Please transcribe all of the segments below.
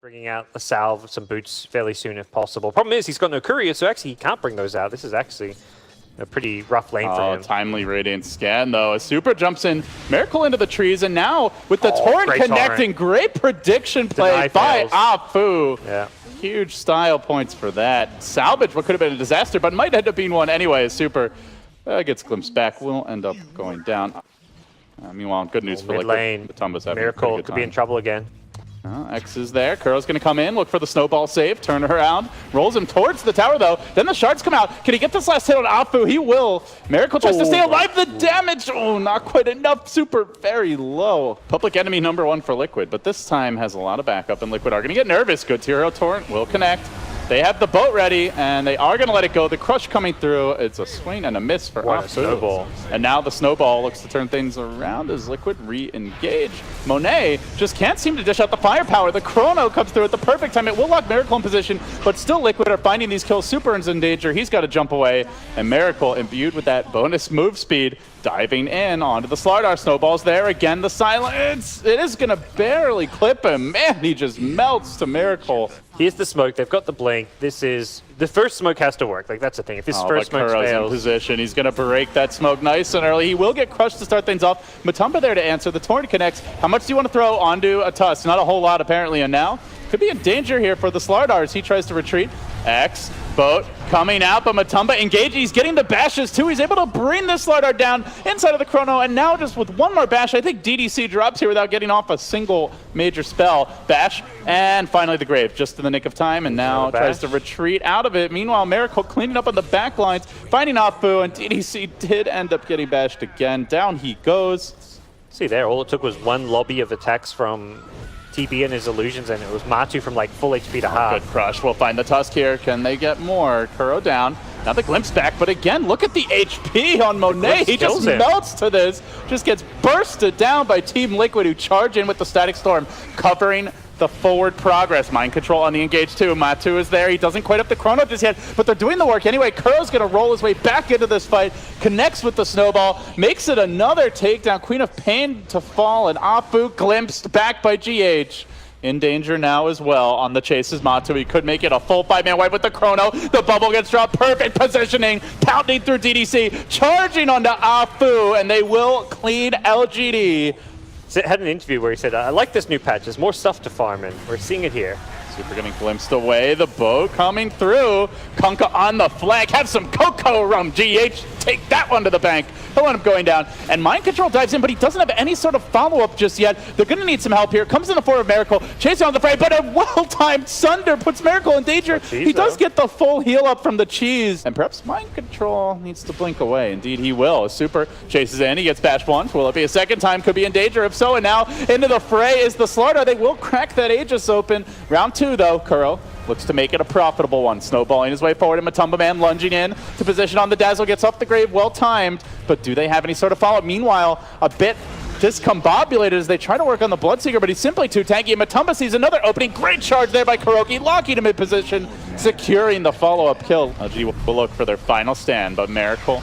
Bringing out the salve, some boots fairly soon if possible. Problem is he's got no courier, so actually he can't bring those out. This is actually a pretty rough lane for him. Timely Radiant scan though. A super jumps in, Miracle into the trees, and now with the torrent connecting, great prediction play by Afu. Yeah. Huge style points for that. Salvage what could have been a disaster, but might end up being one anyway. Super gets glimpsed back, will end up going down. Meanwhile, good news for lane. Miracle could be in trouble again. X is there. Kuro's going to come in, look for the snowball save, turn her around, rolls him towards the tower though. Then the shards come out. Can he get this last hit on Afu? He will. Miracle tries to stay alive. The damage, not quite enough. Super very low. Public enemy #1 for Liquid, but this time has a lot of backup, and Liquid are going to get nervous. Good hero torrent will connect. They have the boat ready, and they are going to let it go. The crush coming through. It's a swing and a miss for Afu. And now the snowball looks to turn things around as Liquid re-engage. Monet just can't seem to dish out the firepower. The chrono comes through at the perfect time. It will lock Miracle in position, but still Liquid are finding these kills. Super's in danger. He's got to jump away, and Miracle, imbued with that bonus move speed, diving in onto the Slardar. Snowballs there. Again, the silence. It is going to barely clip him. Man, he just melts to Miracle. Here's the smoke. They've got the blink. This is the first smoke has to work. Like that's the thing. If this first smoke fails, in position, he's going to break that smoke nice and early. He will get crushed to start things off. Matumba there to answer. The torrent connects. How much do you want to throw onto a Tusk? Not a whole lot apparently. And now could be in danger here for the Slardars. He tries to retreat. X boat coming out, but Matumba engaging. He's getting the bashes too. He's able to bring this Slardar down inside of the chrono, and now just with one more bash, I think DDC drops here without getting off a single major spell. Bash, and finally the grave, just in the nick of time, and now tries to retreat out of it. Meanwhile, Miracle cleaning up on the back lines, finding Afu, and DDC did end up getting bashed again. Down he goes. See there, all it took was one lobby of attacks from TB and his illusions, and it was Matu from like full HP to half. Good crush. We'll find the Tusk here. Can they get more? Kuro down. Now the glimpse back, but again, look at the HP on Monet. He just melts to this. Just gets bursted down by Team Liquid, who charge in with the Static Storm, covering the forward progress. Mind control on the engage too. Matu is there. He doesn't quite up the chrono just yet, but they're doing the work anyway. Kuro's going to roll his way back into this fight, connects with the snowball, makes it another takedown. Queen of Pain to fall, and Afu glimpsed back by GH. In danger now as well on the chase is Matu. He could make it a full 5-man wipe with the chrono. The bubble gets dropped. Perfect positioning. Pounding through DDC. Charging onto Afu, and they will clean LGD. Had an interview where he said, I like this new patch. There's more stuff to farm, and we're seeing it here. Super getting glimpsed away. The boat coming through. Kunkka on the flank. Have some cocoa rum. GH, take that one to the bank. He'll end up going down. And Mind Control dives in, but he doesn't have any sort of follow-up just yet. They're going to need some help here. Comes in the form of Miracle. Chasing on the fray, but a well-timed Sunder puts Miracle in danger. He does get the full heal up from the cheese. And perhaps Mind Control needs to blink away. Indeed, he will. Super chases in. He gets bashed once. Will it be a second time? Could be in danger. If so, and now into the fray is the Slardar. They will crack that Aegis open. Round 2, though. Kuro looks to make it a profitable one. Snowballing his way forward, and Matumba Man lunging in to position on the Dazzle. Gets off the grave, well timed, but do they have any sort of follow-up? Meanwhile, a bit discombobulated as they try to work on the Bloodseeker, but he's simply too tanky, and Matumba sees another opening. Great charge there by Kuroki, locking him in position, securing the follow-up kill. LG will look for their final stand, but Miracle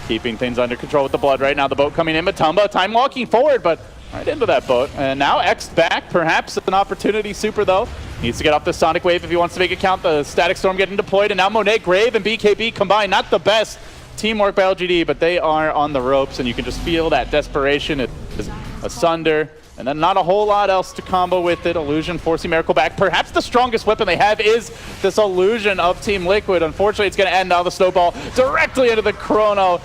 keeping things under control with the blood right now. The boat coming in, Matumba time walking forward, but right into that boat. And now X back, perhaps an opportunity. Super though needs to get off the Sonic Wave if he wants to make it count. The Static Storm getting deployed, and now Monet, Grave, and BKB combined. Not the best teamwork by LGD, but they are on the ropes, and you can just feel that desperation. It is a Sunder, and then not a whole lot else to combo with it. Illusion forcing Miracle back. Perhaps the strongest weapon they have is this Illusion of Team Liquid. Unfortunately, it's going to end now. The snowball directly into the chrono.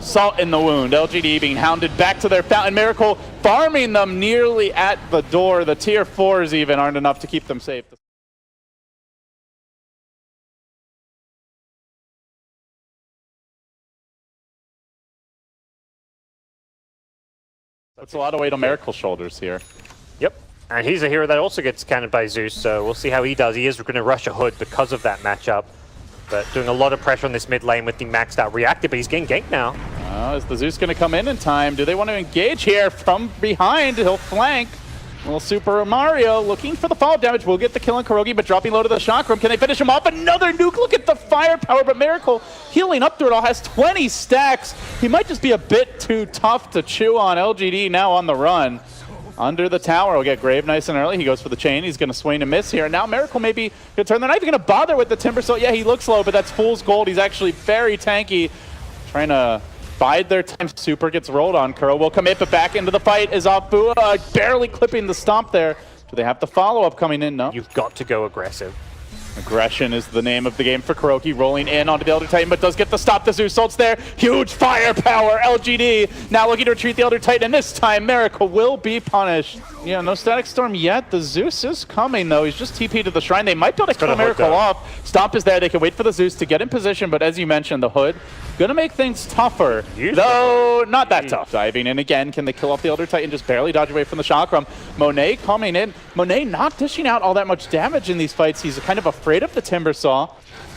Salt in the wound. LGD being hounded back to their fountain. Miracle farming them nearly at the door. The tier 4s even aren't enough to keep them safe. Puts a lot of weight on Miracle's shoulders here. Yep. And he's a hero that also gets cannoned by Zeus, so we'll see how he does. He is going to rush a Hood because of that matchup. But doing a lot of pressure on this mid lane with the maxed out reactor, but he's getting ganked now. Is the Zeus going to come in time? Do they want to engage here from behind? He'll flank. Little Super Mario looking for the follow-up damage. Will get the kill on Kurogi, but dropping low to the Chakram. Can they finish him off? Another nuke. Look at the firepower, but Miracle healing up through it all. Has 20 stacks. He might just be a bit too tough to chew on. LGD now on the run. under the tower. Will get Grave nice and early. He goes for the chain. He's going to swing and miss here. And now Miracle maybe going to turn. They're not even going to bother with the Timber Saw. Yeah, he looks low, but that's fool's gold. He's actually very tanky. Trying to bide their time. Super gets rolled on. Kuro will commit, but back into the fight is Afu, barely clipping the stomp there. Do they have the follow-up coming in? No. You've got to go aggressive. Aggression is the name of the game for Kuroki, rolling in onto the Elder Titan, but does get the stop. The Zeus ult's there. Huge firepower. LGD now looking to retreat the Elder Titan, and this time Miracle will be punished. Yeah, no Static Storm yet. The Zeus is coming, though. He's just TP to the shrine. They might be able to kill Miracle off. Stomp is there. They can wait for the Zeus to get in position, but as you mentioned, the Hood gonna make things tougher, though not that tough. Diving in again. Can they kill off the Elder Titan? Just barely dodge away from the Chakram. Monet coming in. Monet not dishing out all that much damage in these fights. He's kind of afraid of the Timber Saw.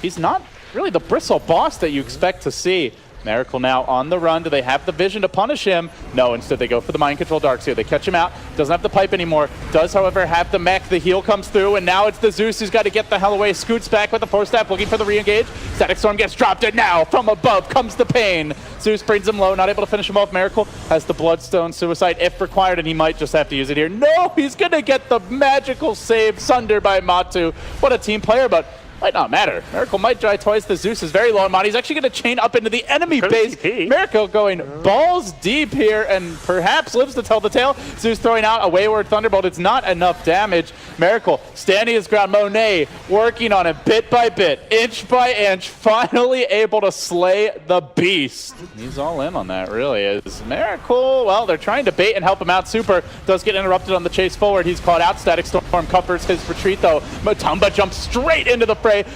He's not really the bristle boss that you expect to see. Miracle now on the run. Do they have the vision to punish him? No, instead they go for the Mind Control Darks here. They catch him out. Doesn't have the pipe anymore. Does, however, have the mech. The heal comes through, and now it's the Zeus who's got to get the hell away. Scoots back with the Force Staff, looking for the re-engage. Static Storm gets dropped, and now from above comes the pain. Zeus brings him low, not able to finish him off. Miracle has the Bloodstone Suicide if required, and he might just have to use it here. No, he's going to get the magical save. Sunder by Matu. What a team player, but might not matter. Miracle might die twice. The Zeus is very low on Monty. He's actually going to chain up into the enemy base. Miracle going balls deep here and perhaps lives to tell the tale. Zeus throwing out a Wayward Thunderbolt. It's not enough damage. Miracle standing his ground. Monet working on it bit by bit, inch by inch, finally able to slay the beast. He's all in on that, really. Is Miracle, well, they're trying to bait and help him out. Super does get interrupted on the chase forward. He's caught out. Static Storm covers his retreat, though. Matumba jumps straight into the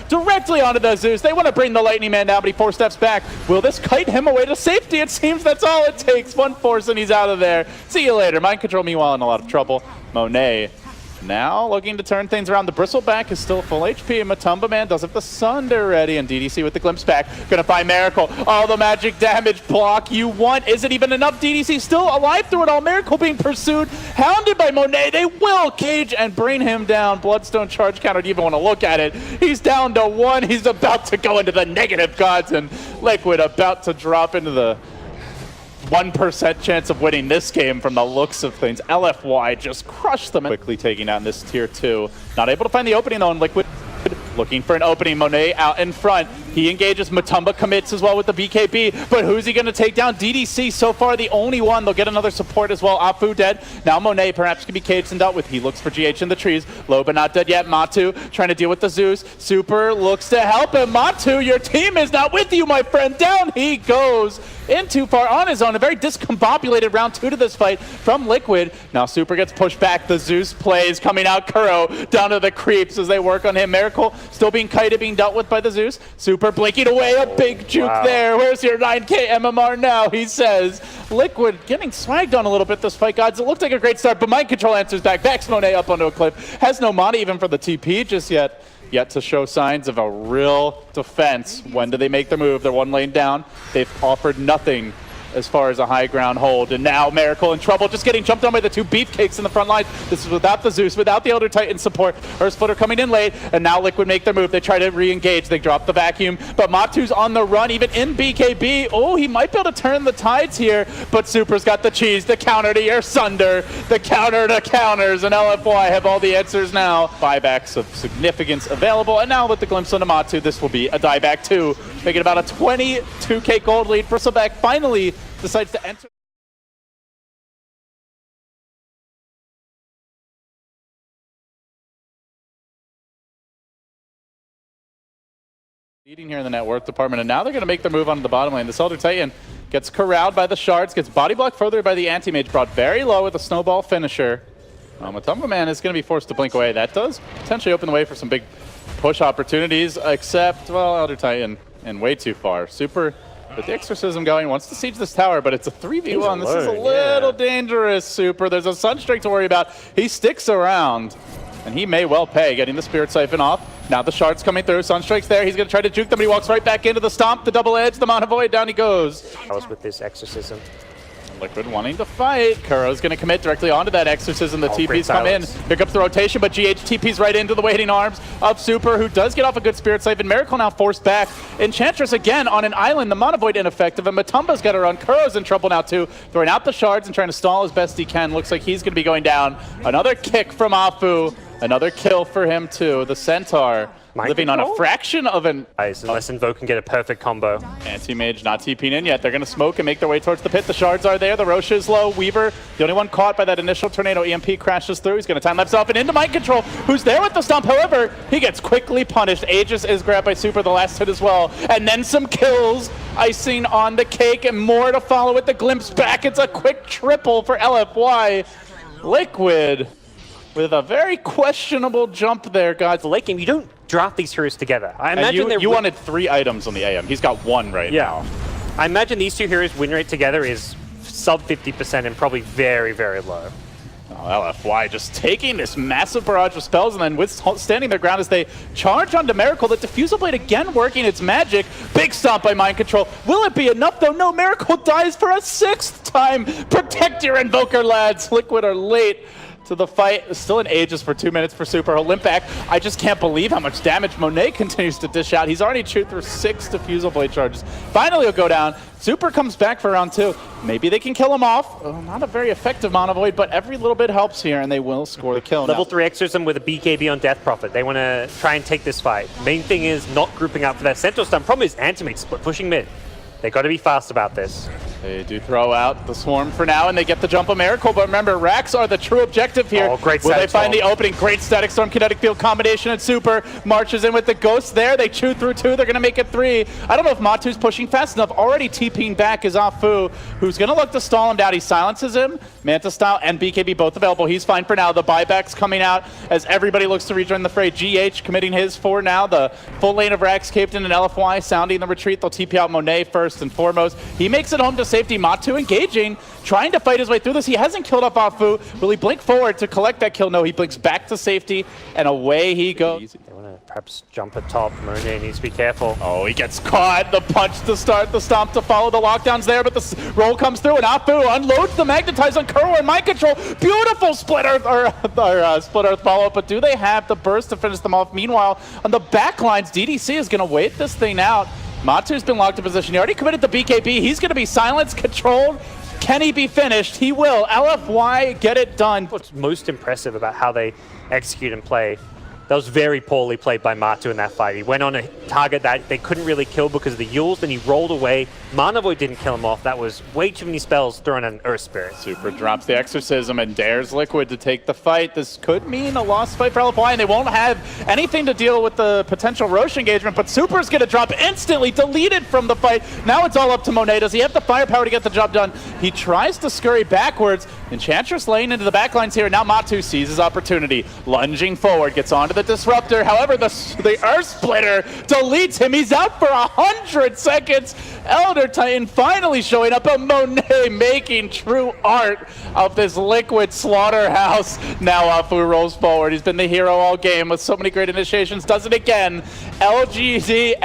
directly onto the Zeus. They want to bring the Lightning Man down, but he 4 steps back. Will this kite him away to safety? It seems that's all it takes. 1 force and he's out of there. See you later. Mind Control, meanwhile, in a lot of trouble. Monet now looking to turn things around. The Bristleback is still full HP, and Matumba Man does have the Sunder ready, and DDC with the Glimpse back. Gonna find Miracle. All the magic damage block you want. Is it even enough? DDC still alive through it all. Miracle being pursued, hounded by Monet. They will cage and bring him down. Bloodstone charge counter, do you even want to look at it? He's down to 1. He's about to go into the negative gods, and Liquid about to drop into the 1% chance of winning this game from the looks of things. LFY just crushed them. Quickly taking out in this tier 2. Not able to find the opening though, and Liquid looking for an opening. Monet out in front. He engages. Matumba commits as well with the BKB, but who's he going to take down? DDC so far the only one. They'll get another support as well. Afu dead. Now Monet perhaps can be caged and dealt with. He looks for GH in the trees. Low but not dead yet. Matu trying to deal with the Zeus. Super looks to help him. Matu, your team is not with you, my friend. Down he goes. In too far on his own. A very discombobulated round 2 to this fight from Liquid. Now Super gets pushed back. The Zeus plays coming out. Kuro down to the creeps as they work on him. Miracle still being kited, being dealt with by the Zeus. Super blinking away. A big juke there. Where's your 9k MMR now? He says. Liquid getting swagged on a little bit this fight, guys. It looked like a great start, but Mind Control answers back. Backs Monet up onto a cliff. Has no mana even for the TP just yet. Yet to show signs of a real defense. When do they make the move? They're 1 lane down. They've offered nothing as far as a high ground hold. And now Miracle in trouble, just getting jumped on by the 2 beefcakes in the front line. This is without the Zeus, without the Elder Titan support. Earth Splitter coming in late, and now Liquid make their move. They try to re-engage. They drop the vacuum, but Matu's on the run, even in BKB. Oh, he might be able to turn the tides here, but Super's got the cheese, the counter to your Sunder, the counter to counters, and LFY have all the answers now. Buybacks of significance available, and now with the glimpse onto Matu, this will be a dieback too, making about a 22k gold lead. Bristleback finally decides to enter. Leading here in the net worth department, and now they're going to make their move onto the bottom lane. This Elder Titan gets corralled by the shards, gets body blocked further by the anti-mage, brought very low with a snowball finisher. Matumba Man is going to be forced to blink away. That does potentially open the way for some big push opportunities, except, well, Elder Titan and way too far. Super with the exorcism going, wants to siege this tower, but it's a 3v1. This is a little dangerous, Super. There's a Sunstrike to worry about. He sticks around, and he may well pay, getting the Spirit Siphon off. Now the shards coming through. Sunstrike's there. He's going to try to juke them, but he walks right back into the stomp, the double edge, the Mana Void. Down he goes. I was with this exorcism. Liquid wanting to fight. Kuro's going to commit directly onto that exorcism. The TPs come in. silence. Here comes the rotation, but GH TPs right into the waiting arms of Super, who does get off a good Spirit Save, and Miracle now forced back. Enchantress again on an island. The Mana Void ineffective, and Matumba's got to run. Kuro's in trouble now too, throwing out the shards and trying to stall as best he can. Looks like he's going to be going down. Another kick from Afu. Another kill for him too. The Centaur living on a fraction of an... Unless Invoke can get a perfect combo. Anti-Mage not TPing in yet. They're going to smoke and make their way towards the pit. The shards are there. The Rosh is low. Weaver, the only one caught by that initial tornado EMP, crashes through. He's going to time lapse off and into Mind Control, who's there with the stomp. However, he gets quickly punished. Aegis is grabbed by Super the last hit as well. And then some kills. Icing on the cake and more to follow with the glimpse back. It's a quick triple for LFY. Liquid with a very questionable jump there, guys. The late game, you don't draft these heroes together. I imagine you wanted 3 items on the AM. He's got 1 right now. I imagine these two heroes' win rate together is sub 50% and probably very, very low. Oh, LFY just taking this massive barrage of spells and then withstanding their ground as they charge onto Miracle. The Diffusal Blade again working its magic. Big stomp by Mind Control. Will it be enough though? No, Miracle dies for a 6th time. Protect your Invoker, lads. Liquid are late to the fight. Still in Aegis for 2 minutes for Super. He'll limp back. I just can't believe how much damage Monet continues to dish out. He's already chewed through 6 Diffusal Blade charges. Finally he'll go down. Super comes back for round 2. Maybe they can kill him off. Oh, not a very effective Mana Void, but every little bit helps here, and they will score the kill. Level 3 Exorcism with a BKB on Death Prophet. They want to try and take this fight. Main thing is not grouping up for that Centaur stun. Problem is Anti-Mage split pushing mid. They got to be fast about this. They do throw out the Swarm for now, and they get the jump of Miracle. But remember, Racks are the true objective here. Oh, great Will they Static find Storm. the opening? Great Static Storm Kinetic Field combination, and Super marches in with the Ghost there. They chew through 2. They're going to make it 3. I don't know if Matu's pushing fast enough. Already TPing back is Afu, who's going to look to stall him down. He silences him. Manta Style and BKB both available. He's fine for now. The buyback's coming out as everybody looks to rejoin the fray. GH committing his for now. The full lane of Racks caped in, and LFY sounding the retreat. They'll TP out Monet first and foremost. He makes it home to safety. Matu engaging, trying to fight his way through this. He hasn't killed up Afu. Will he blink forward to collect that kill? No, he blinks back to safety, and away he goes. They want to perhaps jump at top. Monet needs to be careful. Oh, he gets caught. The punch to start, the stomp to follow. The lockdown's there, but the roll comes through, and Afu unloads the Magnetize on Kuro and Mind Control. Beautiful Split Earth, Split Earth follow-up, but do they have the burst to finish them off? Meanwhile, on the back lines, DDC is going to wait this thing out. Matu's been locked in position. He already committed the BKB. He's going to be silenced, controlled. Can he be finished? He will. LFY get it done. What's most impressive about how they execute and play, that was very poorly played by Matu in that fight. He went on a target that they couldn't really kill because of the Yules, then he rolled away. Mana Void didn't kill him off. That was way too many spells thrown on Earth Spirit. Super drops the Exorcism and dares Liquid to take the fight. This could mean a lost fight for LFY, and they won't have anything to deal with the potential Rosh engagement, but Super's going to drop instantly, deleted from the fight. Now it's all up to Monet. Does he have the firepower to get the job done? He tries to scurry backwards. Enchantress lane into the backlines here. Now Matu sees his opportunity. Lunging forward, gets onto the Disruptor. However, the Earth Splitter deletes him. He's out for 100 seconds. Elder Titan finally showing up, and Monet making true art of this Liquid slaughterhouse. Now Afu rolls forward. He's been the hero all game with so many great initiations. Does it again. LGD.FY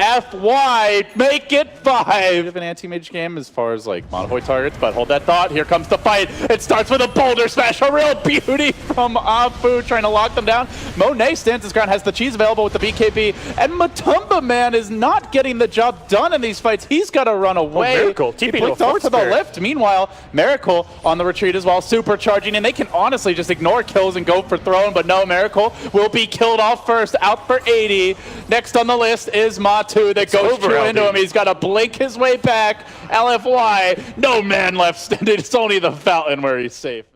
make it 5. An anti-mage game as far as like Mana Void targets, but hold that thought. Here comes the fight. It starts with a boulder smash. A real beauty from Afu trying to lock them down. Monet stands his ground, has the cheese available with the BKB, and Matumba, man, is not getting the job done in these fights. He's got to run away. Miracle, he TP blinked off to the lift. Meanwhile, Miracle on the retreat as well, supercharging, and they can honestly just ignore kills and go for throne, but no, Miracle will be killed off first, out for 80. Next on the list is Matu that goes through into him. He's got to blink his way back. LFY, no man left standing. It's only the fountain where he's safe.